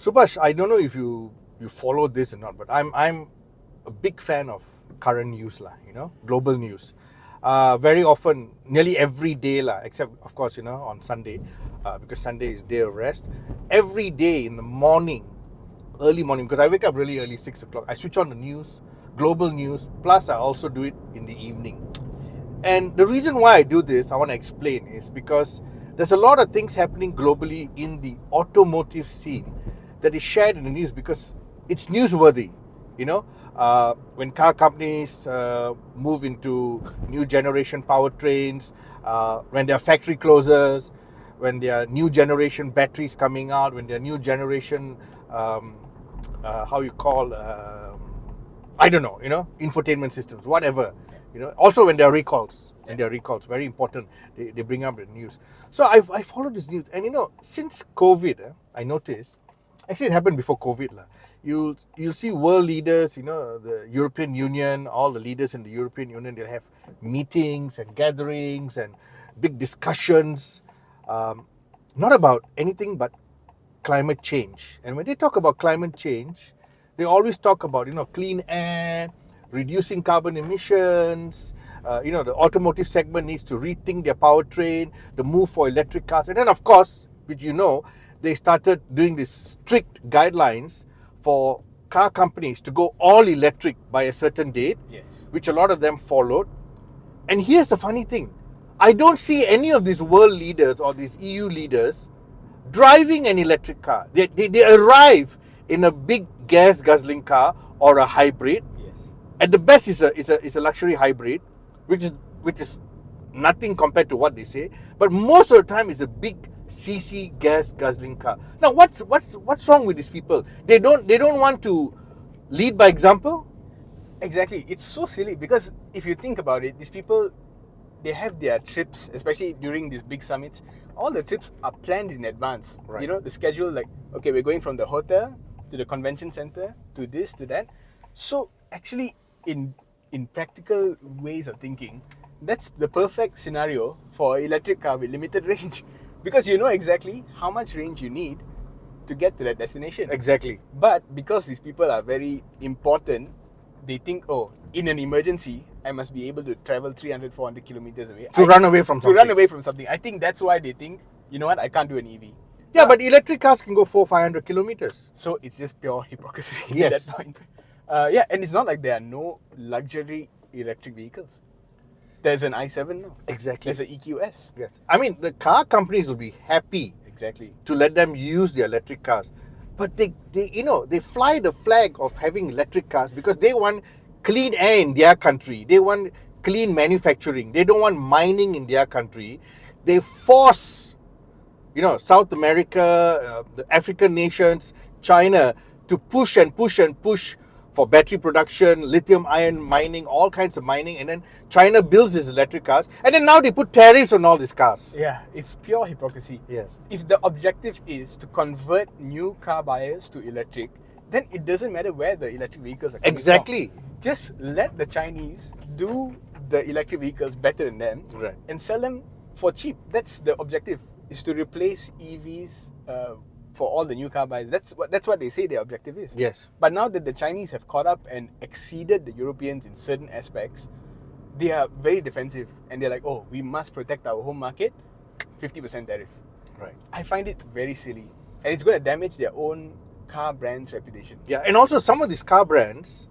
Subhash, I don't know if you follow this or not, but I'm a big fan of current news lah. Global news. Very often, nearly every day lah, except of course on Sunday, because Sunday is day of rest. Every day in the morning, early morning, because I wake up really early, 6 o'clock. I switch on the news, global news. Plus, I also do it in the evening. And the reason why I do this, I want to explain, is because there's a lot of things happening globally in the automotive scene that is shared in the news because it's newsworthy. When car companies move into new generation powertrains, when there are factory closures, when there are new generation batteries coming out, when there are new generation, infotainment systems, whatever. Also when there are recalls. And there are recalls, very important. They bring up the news. So I follow this news, and since COVID, I noticed. Actually, it happened before COVID, lah. You'll see world leaders, the European Union, all the leaders in the European Union, they'll have meetings and gatherings and big discussions, not about anything but climate change. And when they talk about climate change, they always talk about clean air, reducing carbon emissions. The automotive segment needs to rethink their powertrain, the move for electric cars, and then of course, which they started doing these strict guidelines for car companies to go all electric by a certain date, Yes. which a lot of them followed. And here's the funny thing. I don't see any of these world leaders or these EU leaders driving an electric car. They arrive in a big gas guzzling car or a hybrid. Yes. At the best, it's a luxury hybrid, which is nothing compared to what they say. But most of the time, it's a big CC gas guzzling car. Now, what's wrong with these people? They don't want to lead by example. Exactly. It's so silly because if you think about it, these people, they have their trips, especially during these big summits. All the trips are planned in advance. Right. The schedule, like, okay, we're going from the hotel to the convention center to this to that. So actually, in practical ways of thinking, that's the perfect scenario for an electric car with limited range, because you know exactly how much range you need to get to that destination. Exactly. But because these people are very important, they think, oh, in an emergency, I must be able to travel 300, 400 kilometers away. Run away from something. I think that's why they think, you know what, I can't do an EV. Yeah, but electric cars can go 400-500 kilometers. So it's just pure hypocrisy Yes. at that point. And it's not like there are no luxury electric vehicles. There's an i7 now. Exactly. There's an EQS. Yes. I mean, the car companies will be happy Exactly. to let them use their electric cars. But they fly the flag of having electric cars because they want clean air in their country. They want clean manufacturing. They don't want mining in their country. They force, South America, the African nations, China, to push and push and push for battery production, lithium ion mining, all kinds of mining. And then China builds these electric cars. And then now they put tariffs on all these cars. Yeah, it's pure hypocrisy. Yes. If the objective is to convert new car buyers to electric, then it doesn't matter where the electric vehicles are coming Exactly. from. Just let the Chinese do the electric vehicles better than them, Right. and sell them for cheap. That's the objective, is to replace EVs for all the new car buyers. That's what they say their objective is. Yes. But now that the Chinese have caught up and exceeded the Europeans in certain aspects, they are very defensive, and they're like, oh, we must protect our home market, 50% tariff. Right. I find it very silly, and it's going to damage their own car brand's reputation. Yeah, and also some of these car brands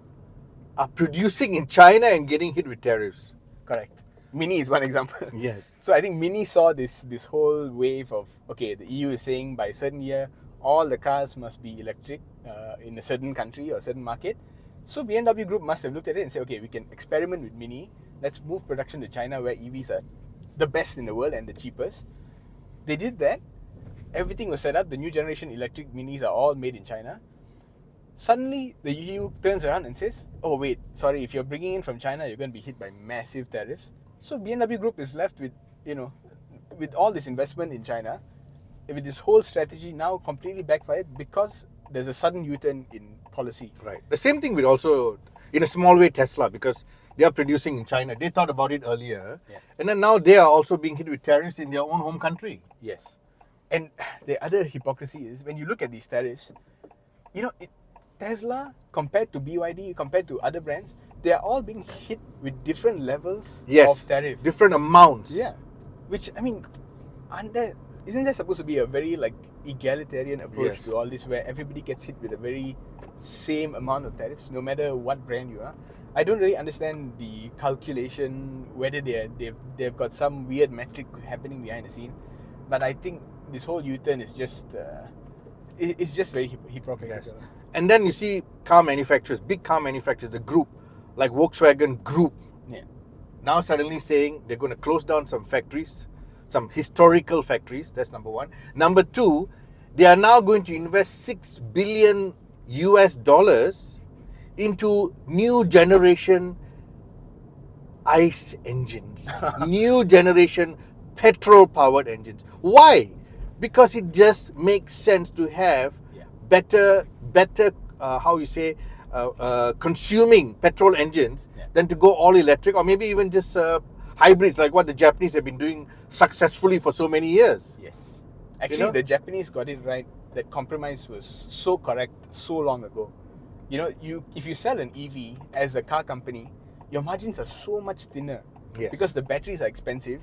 are producing in China and getting hit with tariffs. Correct. Mini is one example. Yes. So I think Mini saw this whole wave of, okay, the EU is saying by a certain year, all the cars must be electric in a certain country or a certain market. So BMW Group must have looked at it and said, okay, we can experiment with Mini. Let's move production to China, where EVs are the best in the world and the cheapest. They did that. Everything was set up. The new generation electric Minis are all made in China. Suddenly, the EU turns around and says, oh wait, sorry, if you're bringing in from China, you're going to be hit by massive tariffs. So BMW Group is left with, with all this investment in China, with this whole strategy now completely backfired because there's a sudden U-turn in policy. Right. The same thing with also, in a small way, Tesla, because they are producing in China. They thought about it earlier. Yeah. And then now they are also being hit with tariffs in their own home country. Yes. And the other hypocrisy is, when you look at these tariffs, you know, Tesla compared to BYD, compared to other brands, they are all being hit with different levels Yes, of tariff. different amounts. Yeah, which I mean, under isn't there supposed to be a very like egalitarian approach Yes. to all this, where everybody gets hit with a very same amount of tariffs, no matter what brand you are? I don't really understand the calculation, whether they've got some weird metric happening behind the scene, but I think this whole U-turn is just it's just very hypocritical. Yes. And then you see car manufacturers, big car manufacturers, the group, like Volkswagen Group, Yeah. now suddenly saying they're going to close down some factories, some historical factories. That's number one. Number two, they are now going to invest $6 billion US into new generation ICE engines, new generation petrol powered engines. Why? Because it just makes sense to have Yeah. better how you say consuming petrol engines Yeah. than to go all electric, or maybe even just hybrids, like what the Japanese have been doing successfully for so many years. Yes. Actually, know? the Japanese got it right. That compromise was so correct so long ago. You know, if you sell an EV as a car company, your margins are so much thinner. Yes. Because the batteries are expensive.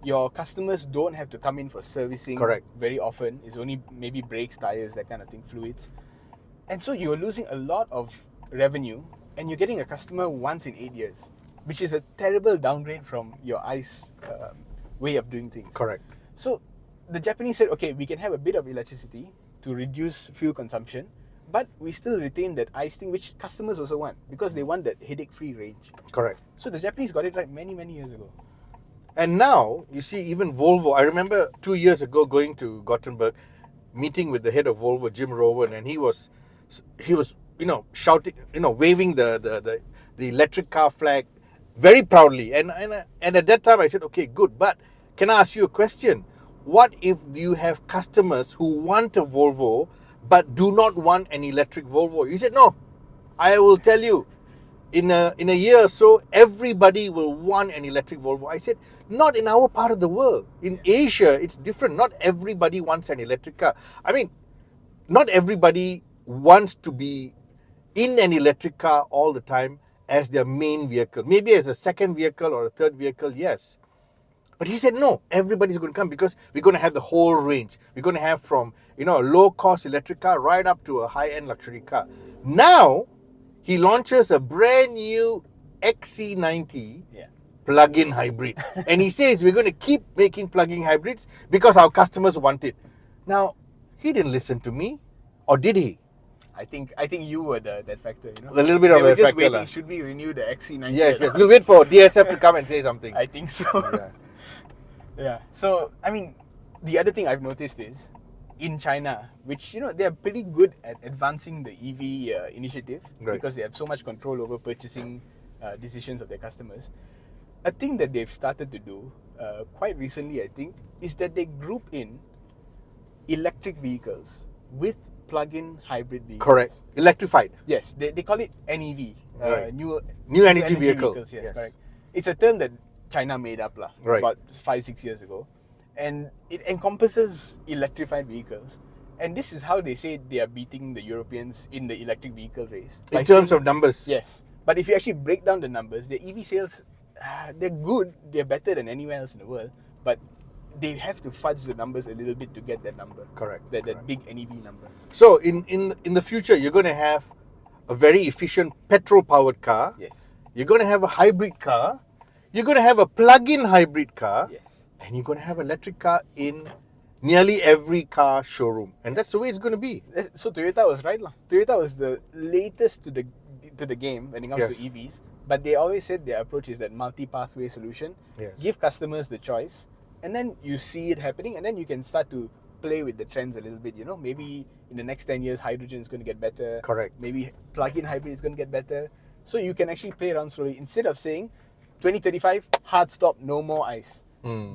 Your customers don't have to come in for servicing Correct. very often. It's only maybe brakes, tires, that kind of thing, fluids. And so you're losing a lot of revenue, and you're getting a customer once in 8 years, which is a terrible downgrade from your ICE way of doing things. Correct. So the Japanese said, okay, we can have a bit of electricity to reduce fuel consumption, but we still retain that ICE thing, which customers also want, because they want that headache-free range. Correct. So the Japanese got it right many, many years ago. And now, you see, even Volvo, I remember 2 years ago going to Gothenburg, meeting with the head of Volvo, Jim Rowan, and he was shouting, waving the electric car flag very proudly. And at that time I said, okay, good, but can I ask you a question? What if you have customers who want a Volvo but do not want an electric Volvo? He said, no, I will tell you, in a year or so, everybody will want an electric Volvo. I said, not in our part of the world. In Asia, it's different. Not everybody wants an electric car. I mean, not everybody wants to be in an electric car all the time as their main vehicle. Maybe as a second vehicle or a third vehicle, yes. But he said, no, everybody's going to come because we're going to have the whole range. We're going to have from, a low-cost electric car right up to a high-end luxury car. Now, he launches a brand new XC90 plug-in hybrid. And he says we're going to keep making plug-in hybrids because our customers want it. Now, he didn't listen to me, or did he? I think you were that factor, A little bit of a a just factor. waiting, should we renew the XC90? Yes. We'll wait for DSF to come and say something. I think so. Yeah. Yeah. So, I mean, the other thing I've noticed is, in China, which, they're pretty good at advancing the EV initiative, Right. because they have so much control over purchasing decisions of their customers. A thing that they've started to do quite recently, I think, is that they group in electric vehicles with plug-in hybrid vehicles. Correct. Electrified. Yes, they call it NEV, Right. new energy vehicle. vehicles. Yes, Yes. correct. It's a term that China made up Right. about 5-6 years ago, and it encompasses electrified vehicles. And this is how they say they are beating the Europeans in the electric vehicle race. In terms of numbers. Yes, but if you actually break down the numbers, the EV sales, they're good, they're better than anywhere else in the world, but they have to fudge the numbers a little bit to get that number. Correct. That big NEV number. So in the future, you're going to have a very efficient petrol-powered car. Yes. You're going to have a hybrid car. You're going to have a plug-in hybrid car. Yes. And you're going to have an electric car in nearly every car showroom. And that's the way it's going to be. So Toyota was right, lah. Toyota was the latest to the game when it comes Yes. to EVs. But they always said their approach is that multi-pathway solution. Yes. Give customers the choice, and then you see it happening, and then you can start to play with the trends a little bit. Maybe in the next 10 years, hydrogen is going to get better. Correct. Maybe plug-in hybrid is going to get better. So you can actually play around slowly instead of saying 2035 hard stop, no more ICE.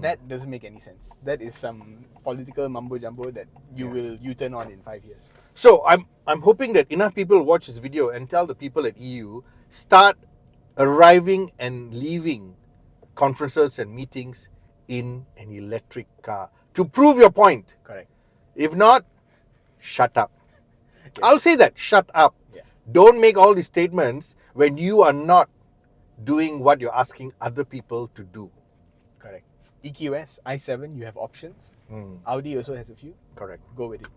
That doesn't make any sense. That is some political mumbo jumbo that you will U-turn on in 5 years. So I'm hoping that enough people watch this video and tell the people at EU, start arriving and leaving conferences and meetings in an electric car to prove your point. Correct. If not, shut up. I'll say that. Shut up. Yeah. Don't make all these statements when you are not doing what you're asking other people to do. Correct. EQS, i7, you have options. Audi also has a few. Correct. Go with it.